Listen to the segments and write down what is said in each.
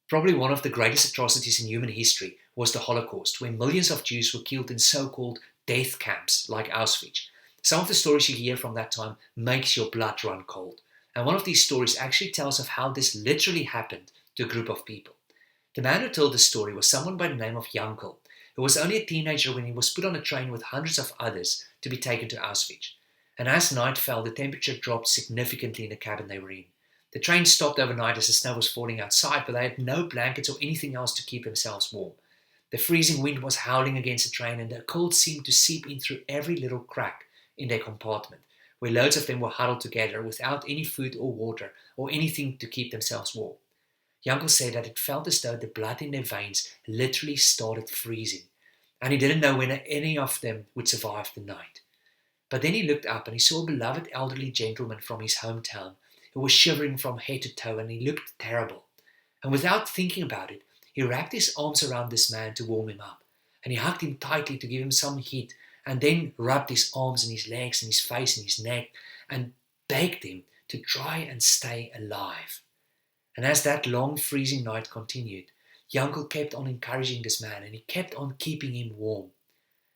Probably one of the greatest atrocities in human history was the Holocaust, where millions of Jews were killed in so-called death camps like Auschwitz. Some of the stories you hear from that time makes your blood run cold. And one of these stories actually tells of how this literally happened to a group of people. The man who told the story was someone by the name of Yankel, who was only a teenager when he was put on a train with hundreds of others to be taken to Auschwitz. And as night fell, the temperature dropped significantly in the cabin they were in. The train stopped overnight as the snow was falling outside, but they had no blankets or anything else to keep themselves warm. The freezing wind was howling against the train, and the cold seemed to seep in through every little crack in their compartment, where loads of them were huddled together without any food or water or anything to keep themselves warm. Yankel said that it felt as though the blood in their veins literally started freezing, and he didn't know when any of them would survive the night. But then he looked up and he saw a beloved elderly gentleman from his hometown who was shivering from head to toe, and he looked terrible. And without thinking about it, he wrapped his arms around this man to warm him up, and he hugged him tightly to give him some heat, and then rubbed his arms and his legs and his face and his neck and begged him to try and stay alive. And as that long freezing night continued, Yankel kept on encouraging this man, and he kept on keeping him warm.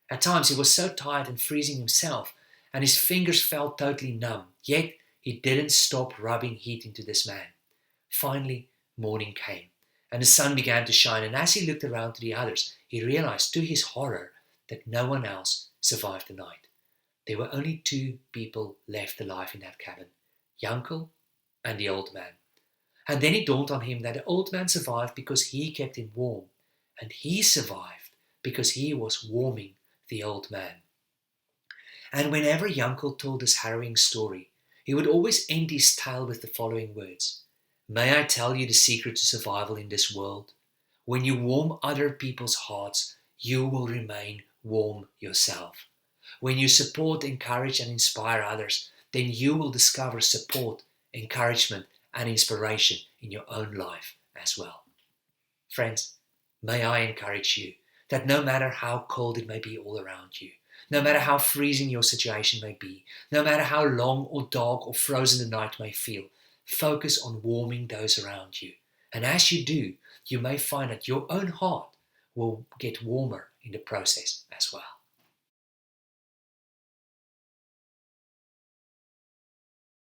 At times he was so tired and freezing himself, and his fingers felt totally numb, yet he didn't stop rubbing heat into this man. Finally, morning came, and the sun began to shine, and as he looked around to the others, he realized to his horror that no one else survived the night. There were only two people left alive in that cabin, Yankel and the old man. And then it dawned on him that the old man survived because he kept him warm, and he survived because he was warming the old man. And whenever Yankel told this harrowing story, he would always end his tale with the following words: "May I tell you the secret to survival in this world? When you warm other people's hearts, you will remain warm yourself. When you support, encourage, and inspire others, then you will discover support, encouragement, and inspiration in your own life as well." Friends, may I encourage you that no matter how cold it may be all around you, no matter how freezing your situation may be, no matter how long or dark or frozen the night may feel, focus on warming those around you. And as you do, you may find that your own heart will get warmer in the process as well.